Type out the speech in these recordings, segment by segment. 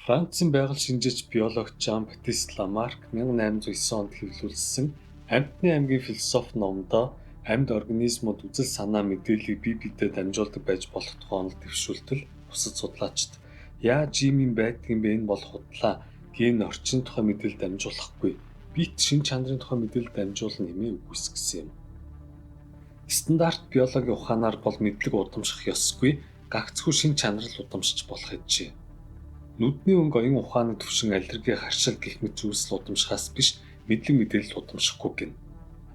Францын байгаль шинжээч биологч Жан-Батист Ламарк 1809 онд хэвлүүлсэн Амьтны аймгийн философи номдоо амьд организмууд үзэл санаа мэдээллийг бие биедээ дамжуулдаг байж болох тухай онол дэвшүүлтэл бусад судлаачид яаж ийм юм байдгийг бэ энэ бол худлаа ген орчин тухай мэдээлэл дамжуулахгүй бит шин чанарын тухай мэдээлэл дамжуулна хэмээн үгүйсгэсэн юм. Стандарт биологийн ухаанаар бол мэдлэг удамших ёсгүй гагцхүү шин чанар л удамшиж болох хэвчээ. Нүдний өнгө оюун ухааны түвшин аллерги харшил гэх мэт зүйлс удамшихаас биш мэдлэг мэдээлэл удамшихгүй гэнэ.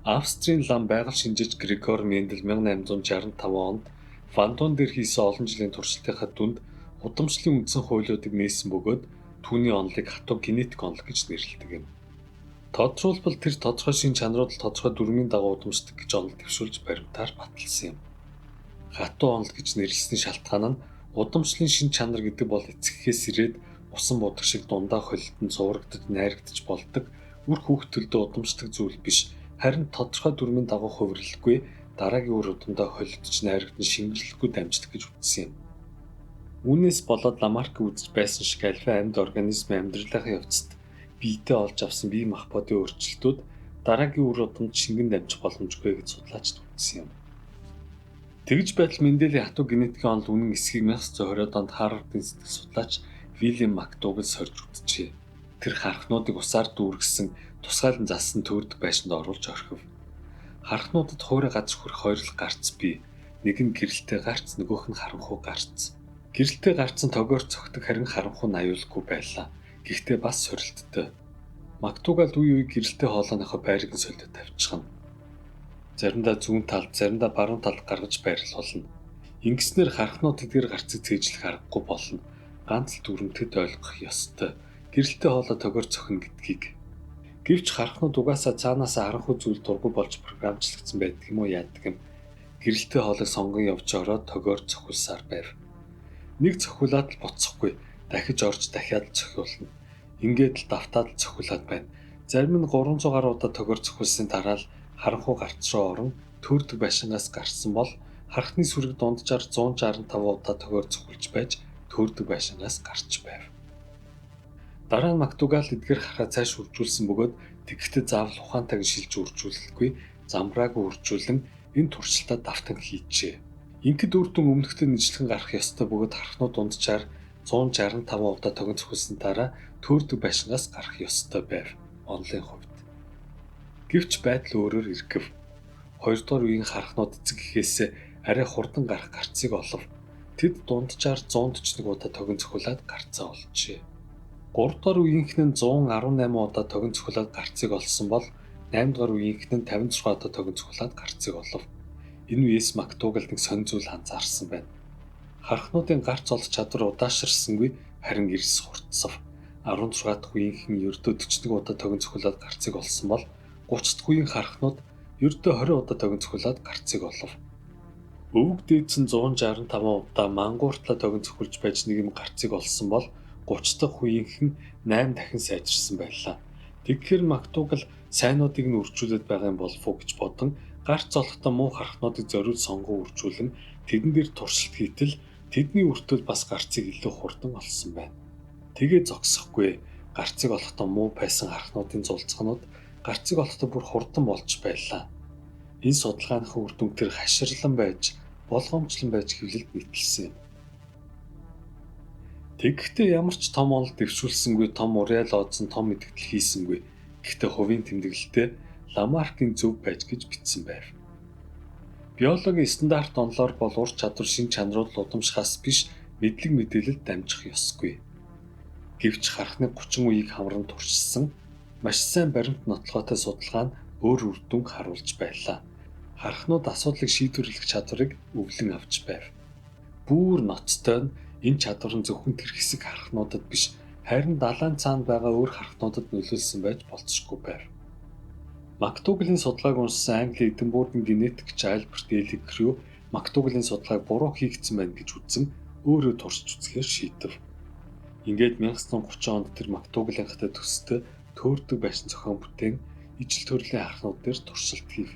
Австрийн лам байгаль шинжээч Грегор Мендел 1865 онд Вандон дээр хийсэн олон жилийн туршилтынхаа дүнд удамшлын үндсэн хуулиудыг нээсэн бөгөөд түүний онолыг хатуу генетик онол гэж нэрлэдэг юм. Тодорхойлбол тэр тодорхой шин чанарууд л тодорхой дүрмийн дагуу удамшдаг гэж онол дэвшүүлж баримтаар баталсан юм. Хатуу онол гэж нэрлэсний шалтгаан нь удамшлын шин чанар гэдэг бол эцэгхээс ирээд усан будаг шиг дундаа холилдон цуврагдаж найрагдаж болдог үр хүүхдэлдээ удамшдаг зүйл биш харин тодорхой дүрмийн дагуу хувирлахгүй дараагийн үр удамдаа холилдож найрагдан шингэрлэхгүй дамждаг гэж үзсэн юм. Үүнээс болоод Ламарк үзэж байсан шиг альва амьд организмын амьдралынхаа явцад биетээ олж авсан бие махбодын өөрчлөлтүүд дараагийн үр удамд шингэн дамжих боломжгүй гэж судлаачид үзсэн юм. Тэгж байтал Менделийн хатуу генетикийн онол үнэн эсхийг 1920-од онд Харвардын сэтгэл судлаач Вильям Макдугал сорж үзжээ. Тэр хархнуудыг усаар дүүргэсэн тусгайлан зассан төрдөг байшинд оруулж орхив. Хархнуудад хуурай газар хүрэх хоёр л гарц бий. Нэг нь гэрэлтэй гарц, нөгөөх нь харанхуй гарц. Гэрэлтэй гарц нь тогоор цогтөг харин харанхуй нь аюулгүй байлаа. Гэхдээ бас сорилттой. Макдугал үе гэрэлтэй хоолойныхоо байрыг нь солиод тавьчихна. Заримдаа зүүн талд, заримдаа баруун талд гаргаж байрлал болно. Ингэснээр хархнууд тэдгээр гарцыг цээжлэх аргагүй болно. Ганц л дүрмтэд ойлгох ёстой. Гэрэлтэй хоолой тогоор цохино гэдгийг. Гэвч хархнууд угаасаа цаанаасаа харанхуй зүйл дургүй болж програмчлагдсан байдаг юм уу яадаг юм. Гэрэлтэй хоолойг сонгон явж ороод тогоор цохилсаар байв. Нэг цохиулаад л буцахгүй, дахиж орж дахиад цохиулна. Ингээд л давтаад л цохиулаад байна. Зарим нь 300 гаруй удаа тогоор цохилсны дараа л харанхуй гарц руу орон төрдөг байшингаас гарсан бол хархны сүрэг дунджаар 165 удаа тогоор цохилж байж төрдөг байшингаас гарч байв. Дараа нь Макдугал эдгээр хараа цааш үржүүлсэн бөгөөд тэгэхдээ заавал ухаантайг шилж үржүүлэлгүй замбраагүй үржүүлэн энэ туршилтаа давтан хийжээ. Ингээд үр дүн өмнөхдөд нэжлэн гарах ёстой бөгөөд хархнууд дунджаар 165 удаа тогон цохилсан дараа төрдөг байшингаас гарах ёстой байв онлын хувьд. Гэвч байдал өөрөөр эргэв. 2 дугаар үеийн хархнууд эцэг гэхээс арай хурдан гарах гарцыг олов. Тэд дунджаар 141 удаа тогон цохиулаад гарцаа олжээ. 3 дугаар үеийнхэн нь 118 удаа тогон цохиулаад гарцыг олсон бол 8 дугаар үеийнхэн нь 56 удаа тогон цохиулаад гарцыг олов. Энэ үеэс Макдугалд нэг сонь зүйл анзаарсан байна. Хархнуудын гарц олох чадвар удаашрсангүй харин эрс хурцсав. 16 дахь үеийнхэн ердөө 41 удаа тогон цохиулаад гарцыг олсон бол 30 дахь үеийн хархнууд ердөө 20 удаа тогон цохиулаад гарцыг олов. Өвөг дээдс нь 165 удаа мангууртлаа тогон цохилж байж нэг юм гарцыг олсон бол 30 дахь үеийнхэн 8 дахин сайжирсан байлаа. Тэгэхээр Макдугал сайнуудыг нь үржүүлээд байгаа юм болов уу гэж бодон гарц олохдоо муу хархнуудыг зориуд сонгон үржүүлэн тэдэн дээр туршилт хийтэл тэдний үртэл бас гарцыг илүү хурдан олсон байна. Тэгээ зогсохгүй гарцыг олохдоо муу байсан хархнуудын зулцгнууд гарцыг олохдоо бүр хурдан болж байлаа. Энэ судалгааныхаа үр дүн төр хаширлан байж, болгоомжлон байж хэвлэлд нийтэлсэн юм. Тэгэхдээ ямар ч том онол дэвшүүлсэнгүй, том уриал оодсон, том мэдгэл хийсэнгүй. Гэхдээ хувийн тэмдэглэлтэй Ламаркийн зөв байж гэж бичсэн байв. Биологийн стандарт онолоор бол ур чадвар шин чанарууд удамшихаас биш мэдлэг мэдээлэлд дамжих ёсгүй. Гэвч хархны 30 үеийг хамран туршилсан маш сайн баримт нотлохотой судалгаа нь өөр үр дүн харуулж байлаа. Хархнууд асуудлыг шийдвэрлэх чадварыг өвлөн авч байв. Бүүр ноцтой нь энэ чадвар нь зөвхөн тэр хэсэг хархнуудад биш, харин далайн цаанд байгаа өөр хархнуудад нөлөөлсөн байж болцсохгүй байв. Макдугалийн судалгааг уншсан Английн Эдинбургийн генетикч Альберт Элигрю Макдугалийн судалгааг буруу хийгдсэн байна гэж үзэн өөрөө туршиж үзэхээр шийдэв. Ингээд 1930 онд тэр Макдугалийнхтай төстэй төөрдөг байшин зохион бүтээн ижил төрлийн хархнууд дээр туршилт хийв.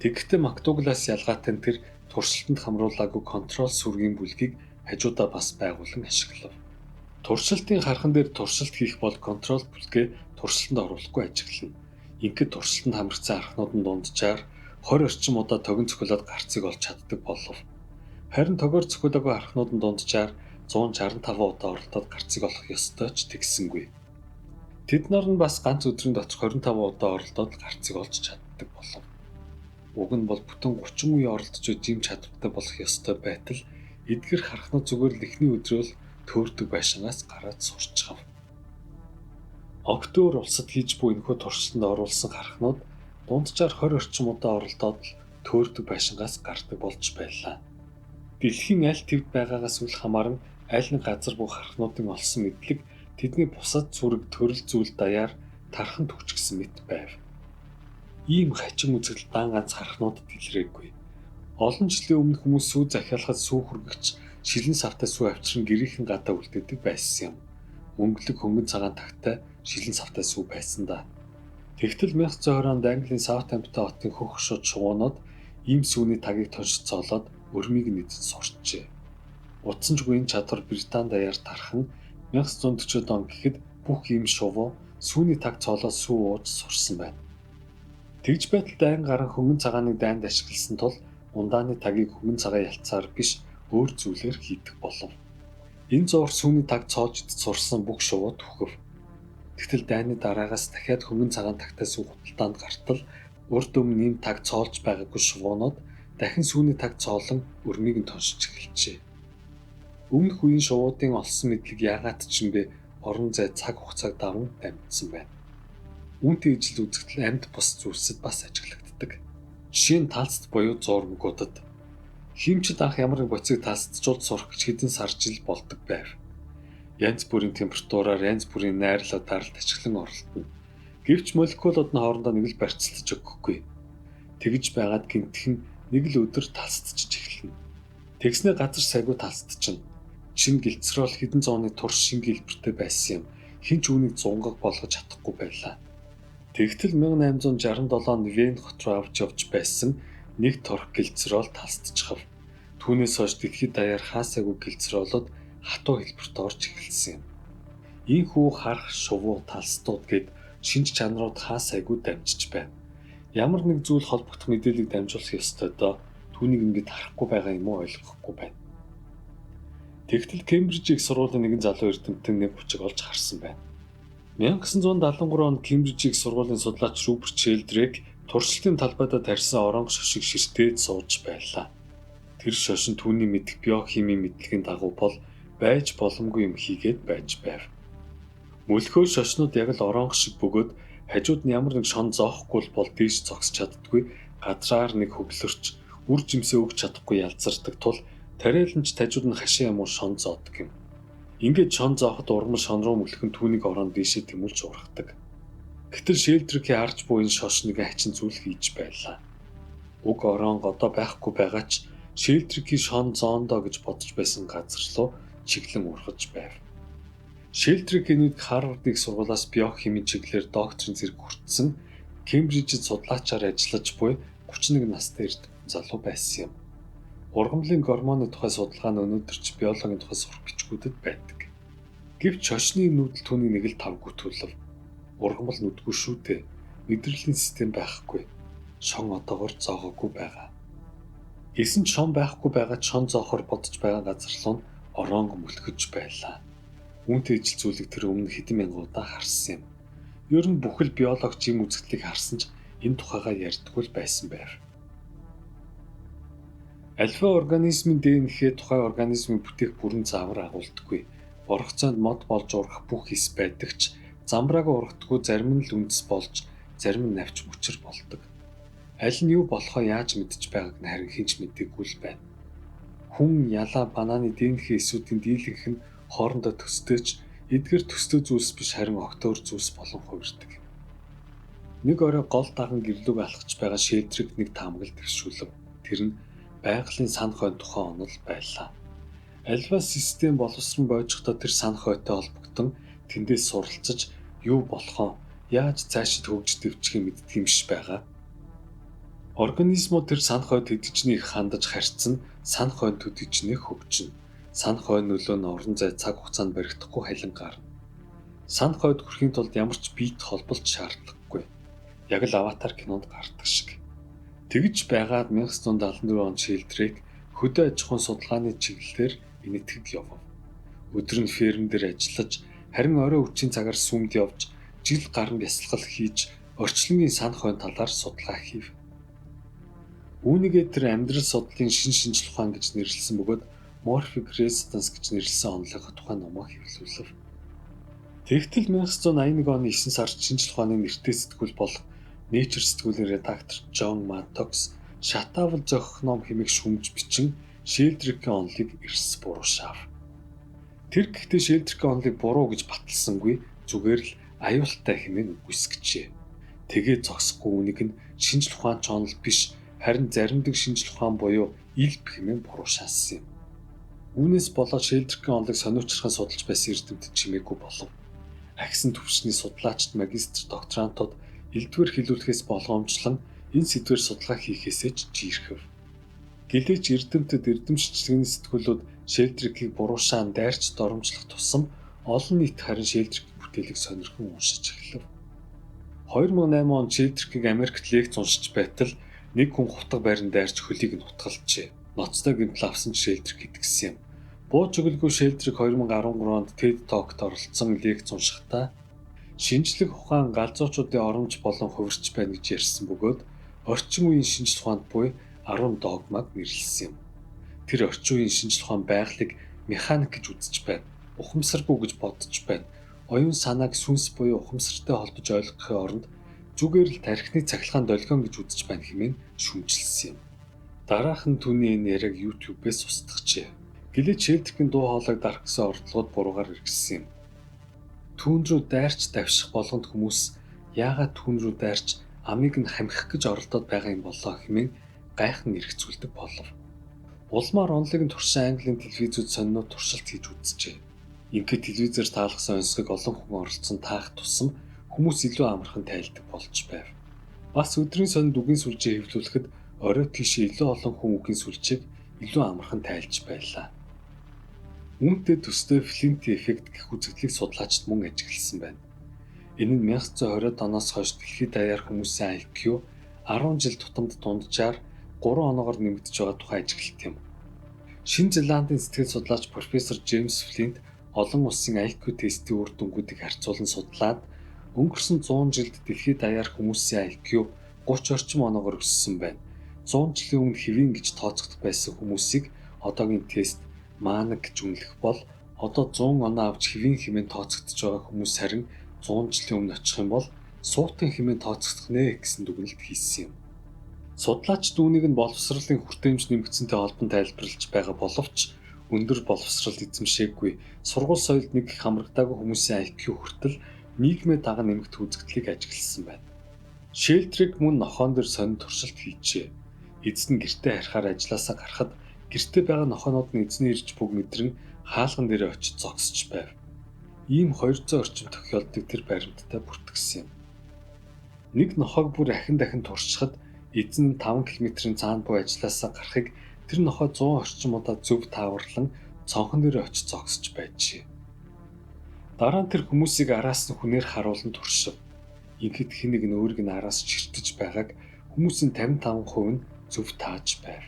Тэгэхдээ Макдугалаас ялгаатай нь тэр туршилтанд хамруулаагүй контрол сүргийн бүлгийг хажуудаа бас байгуулан ашиглав. Туршилтын хархан дээр туршилт хийх бол контрол бүлгээ туршилтанд оруулахгүй ажиглана. Ингээд туршилтанд хамрагдсан хархнуудын дунджаар 20 орчим удаа тогин цохилоод гарцыг олж чаддаг болов. Харин тогоор цохилоогүй хархнуудын дунджаар 165 удаа оролдоод гарцыг олох ёстой ч тэгсэнгүй. Тэд нар нь бас ганц өдрийн дотор 25 удаа оролдоод гарцыг олж чаддаг болов. Уг нь бол бүтэн 30 үе оролдож ийм чадвартай болох ёстой байтал эдгэр хархнууд зүгээр л эхний өдрөө л төөрдөг байшингаас гараад сурчхав. Октөөр улсад хийж буй энэхүү туршилтанд оруулсан хархнууд дунджаар 20 орчим удаа оролдоод л төөрдөг байшингаас гардаг болж байлаа. Дэлхийн аль тэвд байгаагаас үл хамааран аль нэг газар буй хархнуудын олсон мэдлэг тэдний бусад зүрэг төрөл зүйл даяар тархан төвчгсөн мэт байв. Ийм хачин үзэгдэл дан ганц хархнуудад илрээгүй. Олон жилийн өмнө хүмүүс сүү захиалахад сүү хүргэгч шилэн савтай сүү авчран гэрийнхэн гадаа үлдээдэг байсан юм. Мөнгөлөг хөнгөн цагаан тагтай шилэн савтай сүү байсан да. Тэгтэл 1920 онд Английн Саутгемптон хотын хөх шууд шувуунууд ийм сүүний тагийг тоншицоолоод өрмийг нэдэд сурчжээ. Утсанчгүй энэ чадвар Британи даяар тархан 1940-од он гэхэд бүх ийм шувуу сүүний таг цоолоод сүү ууж сурсан байна. Тэгж байтал дайн гарan хөнгөн цагааныг дайнд ашигласан тул ундааны тагийг хөнгөн цагаан ялцаар биш өөр зүйлээр хийдэг болов. Энэ зуур сүүний таг цоолж идэж сурсан бүх шувуу түхв. Тэгтэл дайны дараагаас дахиад хөнгөн цагаан тагтай сүү худалдаанд гартал урд өмнө ийм таг цоолж байгаагүй шувуунууд дахин сүүний таг цоолон өрмийг нь тоншиж эхэлжээ. Өмнөх үеийн шувуудын олсон мэдлэг яагаад ч юм бэ орон зай цаг хугацааг даван дамжсан байна. Үүнтэй ижил үзэгдэл амьд бус зүйлсэд бас ажиглагддаг. Жишээ нь талцд буюу зурмгуудад. Химчид анх ямар нэг боцыг талцжуулж сурах гэж хэдэн сар жил болдог байв. Янз бүрийн температураар янз бүрийн найрлал даралт ашиглан оролдоно. Гэвч молекулууд нь хоорондоо нэг л барьцлаж өгөхгүй. Тэгж байгаад гинтхэн нэг л өдөр талцдчих эхэлнэ. Тэгснэ газар сайгүй талцдчихна. Чин гэлцрол хэдэн зууны турш шинэ гэлбэртэй байсан юм. Хинч үүнийг зунгаг болгож чадахгүй байлаа. Тэгтэл 1867 онд Вен хот руу авч явж байсан нэг торх гэлцрол талцчихав. Түүнээс хойш дэлхийд даяар хаасайгүй гэлцролууд хатуу хэлбэрт орж эхэлсэн юм. Ийхүү харах шувуу талцтууд гээд шинж чанарууд хаасайгүй дамжиж байна. Ямар нэг зүйл холбогдох мэдээллийг дамжуулах ёстой доо түүнийг ингэж харахгүй байгаа юм уу ойлгохгүй байна. Тэгтэл Кембриж их сургуулийн нэгэн залуу эрдэмтэн нэг хүчиг олж харсан байна. 1973 онд Кембриж их сургуулийн судлаач Руперт Шелдрэг туршилтын талбайдаа тарьсан оронго шошиг ширтээд сууж байлаа. Тэр шошин түүний мэдих биохимийн мэдлэгийн дагуу бол байж боломгүй юм хийгээд байж байв. Мөлхөө шошнууд яг л оронго шиг бөгөөд хажууд нь ямар нэг шон зоохгүй бол дээш зогсож чаддгүй гадраар нэг хөглөрч үр жимсээ өгч чадахгүй ялзардаг тул тариаланч тажууд нь хашаа юм уу шон зоодог юм. Ингээд шон зоохот урмал шон руу мөлхөн түүнийг орон дээшээ тэмүүлж ургадаг. Гэтэл Шелдрикийн харж буй энэ шош нэг хачин зүйл хийж байлаа. Уг орон одоо байхгүй байгаа ч Шелдрикийн шон зоондоо гэж бодож байсан газар руу чиглэн ургаж байв. Шелдрикийн үед Харвард их сургуулиас биохимийн чиглэлээр докторийн зэрэг хүртсэн Кембрижид судлаачаар ажиллаж буй 31 настай эрдэмтэн залуу байсан юм. Ургамлын гормоны тухай судалгаа нь өнөөдөр ч биологийн тухай сурах бичгүүдэд байдаг. Гэвч шошны нүүдэл түүний нэг л тавгүй төлөв. Ургамал нүдгүй шүү дээ. Мэдрэлийн систем байхгүй. Шон одоогоор зоогоогүй байгаа. Гэсэн ч шон байхгүй байгаа ч шон зоохоор бодож байгаа газар руу оронго мөлхөж байлаа. Үүнтэй ижил зүйлийг тэр өмнө хэдэн мянган удаа харсан юм. Ер нь бүхэл биологч юм үзэгдлийг харсан ч энэ тухайгаа ярьдаггүй байсан байв. Альва организмын ДНХ тухай организмын бүтээх бүрэн заавар агуулдаггүй. Оргицоонд мод болж ургах бүх хэс байдаг ч замбрааг ургадаггүй зарим нь л үндэс болж зарим нь навч мөчр болдог. Аль нь юу болохоо яаж мэдж байгааг нь харин хэн ч мэдээгүй л байна. Хүн ялаа бананы ДНХ эсүүдийн дийлэнх нь хоорондоо төстэйч эдгээр төстэй зүйлс биш харин октоор зүйлс болон хувирдаг. Нэг орой гол даган гэрлүүг алхаж байгаа Шелдрэг нэг таамаглалт төвшүүлв. Тэр нь байгалийн сан хойно тухайн онол байлаа. Альва систем боловсрон бойжохдоо тэр сан хойтой холбогдсон тэндээс суралцаж юу болохоо яаж цаашид хөгжиж дэвчхийг мэддэг юм шиг байгаа. Организмууд тэр сан хойд төдийчнийг хандаж харьцсан сан хойно төдийчнийг хөгжинэ. санах хойд нөлөө нь орон зай цаг хугацаанд баригдахгүй халин гарна. Санах хойд хүрэхийн тулд ямар ч биет холболт шаардлагагүй. Яг л Аватар кинонд гардаг шиг. Тэгж байгаад 1974 онд Шелдрейк хөдөө аж ахуйн судалгааны чиглэлээр энэтхэг явв. Өдөр нь ферм дээр ажиллаж, харин орой үдшийн цагаар сүмд явж, жил гарan бясалгал хийж, орчлонгийн санах хойд талаар судалгаа хийв. Үүнийгээ тэр амьдрал судлалын шинжлэх ухаан гэж нэрлсэн бөгөөд Morphic Resonance гэж нэрлсэн онолынхоо тухай номоо хэвлүүлв. Тэгтэл 1981 оны 9 сард шинжлэх ухааны нэртэй сэтгүүл болох Nature сэтгүүлийн редактор John Mattox шатаавал зохих ном хэмээх шүүмж бичин Шелдрейкийн онолыг эрс буруушаав. Тэр гэхдээ Шелдрейкийн онолыг буруу гэж баталсангүй, зүгээр л аюултай хэмээн үгүйсгэжээ. Тэгээд зогсохгүй үүнийг нь шинжлэх ухаанч онол биш, харин заримдаг шинжлэх ухаан буюу илб хэмээн буруушаасан юм. Үүнээс болоод Шелдрейкийн онолыг сониучрахын судалж байсан эрдэмтэд чимээгүй болов. Агсан төвчний судлаачд магистр докторантууд элдвэр хэлүүлэхээс болгоомжлон энэ сэдвээр судалгаа хийхээсээ ч жиирхэв. Гэлээч эрдэмтэд эрдэмшигчдийн сэтгүүлүүд Шелдрейкийг буруушаан дайрч доромжлох тусам олон нийт харин Шелдрейкийн бүтээлийг сонирхон уншиж эхлэв. 2008 онд Шелдрейкийг Америкт лекц уншиж байтал нэг хүн хутга байранд дайрч хөлийг нь утгалжээ. Ноцтой гэмтэл авсан ч Шелдрейк идгсэн юм. Бууж өгөлгүй Шелдрейк 2013 онд TED Talk-д оролцсон лекц уншихдаа шинжлэх ухаан галзуучуудын оромж болон хувирч байна гэж ярьсан бөгөөд орчин үеийн шинжлэх ухаанд буй 10 догмаг нэрлэсэн юм. Тэр орчин үеийн шинжлэх ухаан байгалыг механик гэж үзэж байна. Ухамсаргүй гэж бодож байна. Оюун санааг сүнс буюу ухамсартай холбож ойлгохын оронд зүгээр л тархины цахилгаан долгион гэж үзэж байна хэмээн шүүмжилсэн юм. Дараах нь түүний энэ яриаг YouTube-ээс устгажээ. Гэлээч Шелдрейкийн дуу хоолойг дарах гэсэн ордлогод буруугаар хэрэгжсэн юм. Түүн рүү дайрч давших болгонд хүмүүс яагаад түүн рүү дайрч амийг нь хамхих гэж оролдоод байгаа юм болоо хэмээн гайхан эргэцүүлдэг болов. Улмаар онолыг нь туршсан Английн телевизүүд сонинууд туршилт хийж үзжээ. Ингээд телевизээр таалгасан онцгойг олон хүн оролцсон таах тусам хүмүүс илүү амархан тайлдаг болж байв. Бас өдрийн сонинд үгийн сүлжээ хэвлүүлэхэд орой тийшээ илүү олон хүн үгийн сүлжээг илүү амархан тайлж байлаа. Үүнтэй төстэй Флинт эффект гэх үзэгдлийг судлаачид мөн ажигласан байна. Энэ нь 1920-ад оноос хойш дэлхийд даяар хүмүүсийн IQ 10 жил тутамд дунджаар 3 оноогоор нэмэгдэж байгаа тухай ажиглалт юм. Шинэ Зеландын сэтгэл судлаач профессор Джеймс Флинт олон улсын IQ тестийн үр дүнгуудыг харьцуулан судлаад өнгөрсөн 100 жилд дэлхийд даяар хүмүүсийн IQ 30 орчим оноогоор өссөн байна. 100 жилийн өмнө хэвийн гэж тооцогдох байсан хүмүүсийг одоогийн тест маанаг гэж үнэлэх бол одоо 100 оноо авч хэвийн хэмээн тооцогдож байгаа хүмүүс харин 100 жилийн өмнө очих юм бол суутын хэмээн тооцогдох нэ гэсэн дүгнэлт хийсэн юм. Судлаачид үүнийг нь боловсролын хүртээмж нэмэгдсэнтэй холбон тайлбарлаж байгаа боловч өндөр боловсрол эзэмшээгүй сургууль соёлд нэг их хамрагдаагүй хүмүүсийн IQ хүртэл нийгмээ даган нэмэгдэх үзэгдлийг ажигласан байна. Шелдрейк мөн нохоон дээр сонин туршилт хийжээ. Эзэн гэртээ харихаар ажилласаа гарахад гэртээ байгаа нохоонууд нь эзний ирж бүг мэдрэн хаалган дээрээ очиж зогсож байв. Ийм 200 орчим тохиолддог тэр баримттай бүртгэсэн юм. Нэг нохоог бүр ахин дахин туршихад эзэн нь 5 км-ийн цаана буй ажилласаа гарахыг тэр нохоо 100 орчим удаа зөв тааварлан цонхон дээрээ очиж зогсож байжээ. Дараа нь тэр хүмүүсийг араас нь хүнээр харуулan туршив. Ингээд хэнийг нь өөрийг нь араас чиртэж байгааг хүмүүсийн 55% нь зөв тааж байв.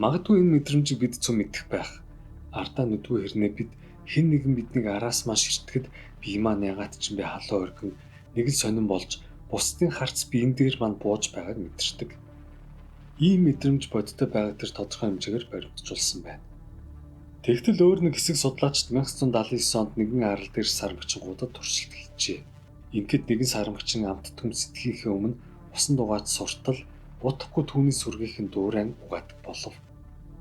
Магадгүй энэ мэдрэмжийг бид зөв мэдэх байх. Ардаа нүдгүй хэрнээ бид хэн нэгэн биднийг араас маш ширтгэхэд би маань ягаад ч юм бэ халуун оргин нэг л сонирн болж бусдын харц биен дээр манд бууж байгааг мэдэрдэг. Ийм мэдрэмж бодтой байгааг тэр тодорхой хэмжээгээр баримтжуулсан байна. Тэгтэл өөр нэг хэсэг судлаачид 1979 онд нэгэн арал дээр сармагчингуудад туршилт хийжээ. Ингээд нэгэн сармагчин амт төм сэтгэхээ өмнө усан дугаач суртал удахгүй түүний сүргийнхэн дуурайн угаадаг болов.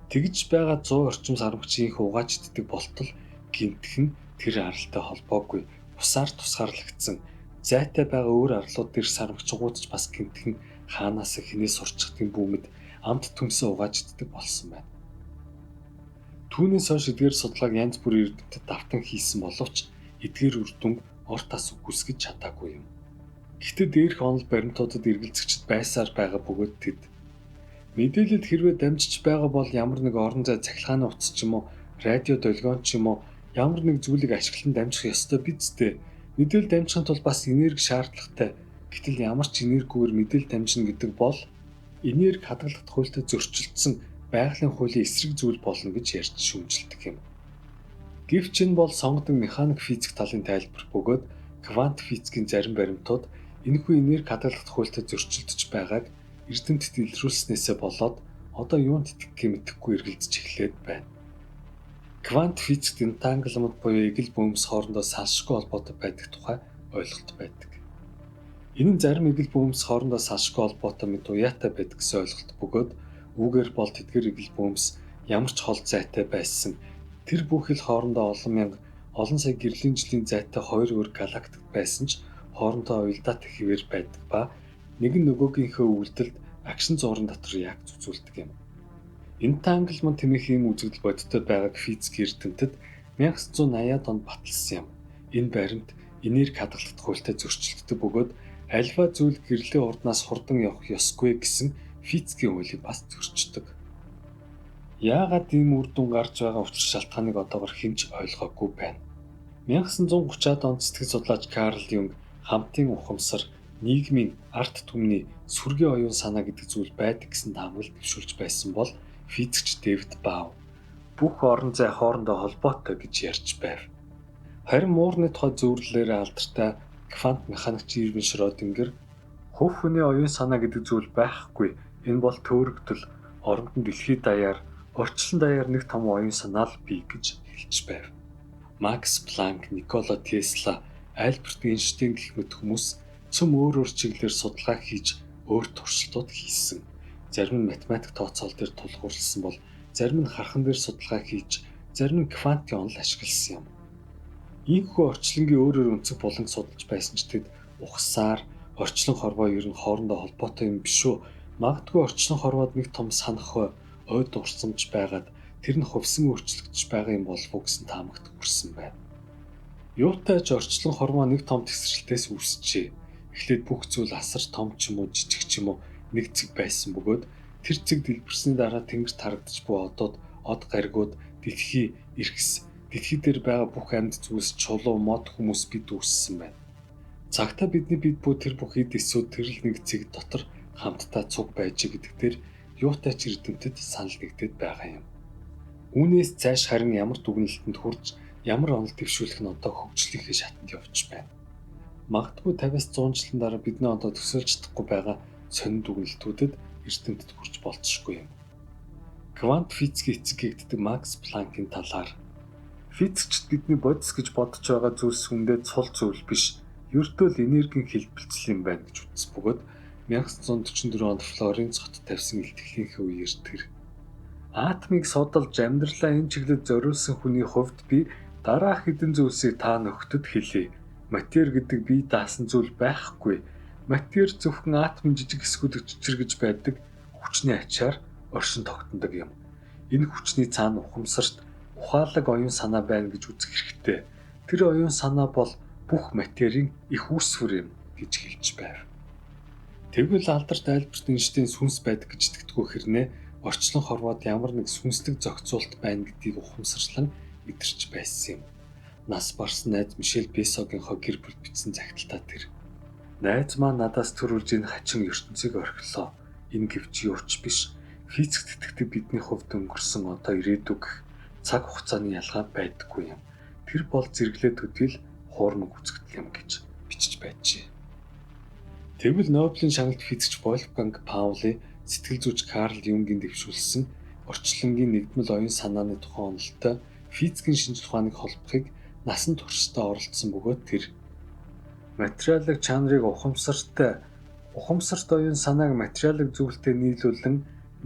Тэгж байгаа 100 орчим сармагчийнхээ угааж иддэг болтол гинтхэн тэр аралтай холбоогүй усаар тусгаарлагдсан зайтай байгаа өөр арлууд дээр сармагчингууд ч бас гинтхэн хаанаас хинээс сурчдгийн бүүмэд амт төмсөө угааж иддэг болсон байна. Түүнээс хойш эдгээр судалгааг янз бүрийн эрдэмтэд давтан хийсэн боловч эдгээр үр дүнг орт тас үгүйсгэж чадаагүй юм. Гэхдээ дээрх онол баримтуудад эргэлзэгчд байсаар байгаа бөгөөд тэд мэдээлэлд хэрвээ дамжиж байгаа бол ямар нэг орон зай цахилгааны утас ч юм уу радио долгион ч юм уу ямар нэг зүйлийг ашиглан дамжих ёстой биз дээ. Мэдээлэл дамжихын тулд бас энерги шаардлагатай. Гэтэл ямар ч энергигээр мэдээлэл дамжина гэдэг бол энерги хадгалах хуультай зөрчилдсөн байгалийн хуулийн эсрэг зүйл болно гэж ярьж шүүмжилдэг юм. Гэвч энэ бол сонгодог механик физик талын тайлбар бөгөөд квант физикийн зарим баримтууд энэхүү энерги хадгалах хуультай зөрчилдөж байгааг эрдэмтэд илрүүлснээсээ болоод одоо юунд итгэх мэдэхгүй эргэлзэж эхлээд байна. Квант физикт entanglement буюу эгэл бөөмс хоорондоо салшгүй холбоотой байдаг тухай ойлголт байдаг. Энэ нь зарим эгэл бөөмс хоорондоо салшгүй холбоотой мэт уяатай байдаг гэсэн ойлголт бөгөөд үүгээр бол тэдгээр эгэл бөөмс ямар ч хол зайтай байсан тэр бүхэл хоорондоо олон сая гэрлийн жилийн зайтай хоёр өөр галактик байсан ч хоорондоо уялдаатай хэвээр байдаг ба нэг нь нөгөөгийнхөө үйлдэлд агшин зуурын дотор яг зүзүүлдэг юм. Entanglement хэмээх ийм үзэгдэл бодитод байгааг физик эрдэмтэд 1980-аад онд баталсан юм. Энэ баримт энерги хадгалах хуультай зөрчилддөг бөгөөд альва зүйл гэрлийн урднаас хурдан явах ёсгүй гэсэн физикийн хуулийг бас зөрчдөг. Яагаад ийм үр дүн гарч байгаа учир шалтгааныг одоогоор хэн ч ойлгоогүй байна. 1930-аад онд сэтгэл судлаач Карл Юнг хамтын ухамсар, нийгмийн арт түмний сүргийн оюун санаа гэдэг зүйл байдаг гэсэн таамаглалд дэвшүүлж байсан бол физикч Дэвид Бау бүх орон зай хоорондоо холбоотой гэж ярьж байв. Харин муурны тухай зөвлөлөөр алдартай квант механикч Ирвин Шрёдингер хувь хүний оюун санаа гэдэг зүйл байхгүй. Энэ бол төөрөгдөл, оронд нь дэлхийд даяар, орчлон даяар нэг том оюун санаа л бий гэж хэлж байв. Макс Планк, Никола Тесла, Альберт Эйнштейн гэх мэт хүмүүс цөм өөр чиглэлээр судалгаа хийж өөр туршилтууд хийсэн. Зарим нь математик тооцоол дээр тулгуурласан бол зарим нь хархан дээр судалгаа хийж, зарим нь квантын онол ашигласан юм. Ийхүү орчлонгийн өөрөөр өнцөг буланг судалж байсан ч тэд ухсаар орчлон хорвоо ер нь хоорондоо холбоотой юм биш үү? Магадгүй орчлон хорвоод нэг том санах ойд урсамж байгаад тэр нь хувьсан өөрчлөгдөж байгаа юм болов уу гэсэн таамагт хүрсэн байна. Юутай ч орчлон хорвоо нэг том тесрэлтээс үүсчээ. Эхлээд бүх зүйл асар том ч юм уу жижиг ч юм уу нэг зэг байсан бөгөөд тэр зэг дэлбэрсний дараа тэнгэрт харагдаж буй одод, од гаригууд, дэлхий, эргэс, дэлхий дээр байгаа бүх амьд зүйлс, чулуу, мод, хүмүүс бид үүссэн байна. Цагтаа бидний бид бүх тэр бүх эд эсүүд тэрл нэг зэг дотор хамтдаа цуг байж гэдэгтэр юутай ч эрдэмтэд санал нэгдээд байгаа юм. Үүнээс цааш харин ямар дүгнэлтэнд хүрч ямар онол дэвшүүлэх нь одоо хөгжлийнхээ шатанд явж байна. Магадгүй 50-100 жилийн дараа бидний одоо төсөөлж чадахгүй байгаа сонин дүгнэлтүүдэд эрдэмтэд хүрч болцсохгүй юм. Квант физикийн эцэг гэгддэг Макс Планкийн талаар физикчид бидний бодис гэж бодож байгаа зүйлс хүндээ цул зүйл биш, ердөө л энергийн хэлбэлцэл юм байна гэж үзсэн бөгөөд 1944 онд Флоренц хотод тавьсан илтгэлийнхээ үеэр тэр атомыг судалж амьдралаа энэ чиглэлд зориулсан хүний хувьд би дараах хэдэн зүйлсийг та нөхдөд хэлье. Матер гэдэг бие даасан зүйл байхгүй. Матер зөвхөн атомын жижиг хэсгүүд чичиргэж байдаг хүчний ачаар оршин тогтнодог юм. Энэ хүчний цаана ухамсарт ухаалаг оюун санаа байна гэж үзэх хэрэгтэй. Тэр оюун санаа бол бүх материйн их үүсвэр юм гэж хэлж байв. Тэгвэл алдарт Альберт Эйнштейн сүнс байдаг гэж итгэдэггүй хэрнээ орчлон хорвоод ямар нэг сүнслэг зохицуулт байна гэдгийг ухамсарлан мэдэрч байсан юм. Нас барсан найз Мишель Бесогийнхоо гэр бүл бичсэн загталтаа тэр. Найз маань надаас төрүүлж энэ хачин ертөнцийг орхилоо. Энэ гэвч юуч биш. Физикт итгэдэг бидний хувьд өнгөрсөн одоо ирээдүг гэх цаг хугацааны ялгаа байдаггүй юм. Тэр бол зэрэглээ төдийл хуурмаг үзэгдэл юм гэж бичиж байжээ. Тэгвэл Нобелийн шагналт физикч Вольфганг Паули сэтгэл зүйч Карл Юнгийн дэвшүүлсэн орчлонгийн нэгдмэл оюун санааны тухай онолтой физикийн шинжлэх ухааныг холбохыг насан туршдаа оролцсон бөгөөд тэр материалын чанарыг ухамсарт оюун санааг материалын зүйлтэй нийлүүлэн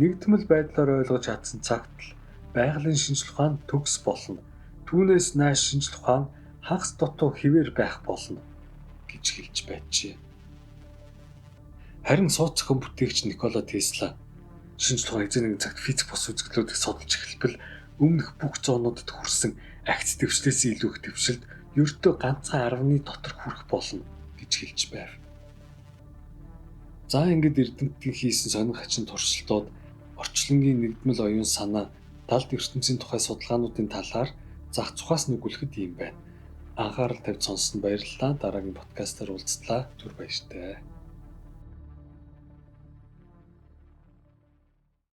нэгдмэл байдлаар ойлгож чадсан цагт л байгалийн шинжлэх ухаан төгс болно. Түүнээс нааш шинжлэх ухаан хагас дутуу хэвээр байх болно гэж хэлж байжээ. Харин сууц зохион бүтээгч Никола Тесла шинжлэх ухааны эзэн нэгэн цагт физик бус үзэгдлүүдийг судалж эхэлбэл өмнөх бүх зоонуудад хүрсэн агц дэвшлээс илүү их дэвшилд ердөө ганцхан 10-ны дотор хүрэх болно гэж хэлж байв. За ингээд эрдэмтдийн хийсэн сонин хачин туршилтууд орчлонгийн нэгдмэл оюун санаа талд ертөнцийн тухай судалгаануудын талаар зах зугаас нүгүүлэхэд ийм байна. Анхаарал тавьж сонссон баярлалаа. Дараагийн подкастаар уулзлаа. Түр баяртай.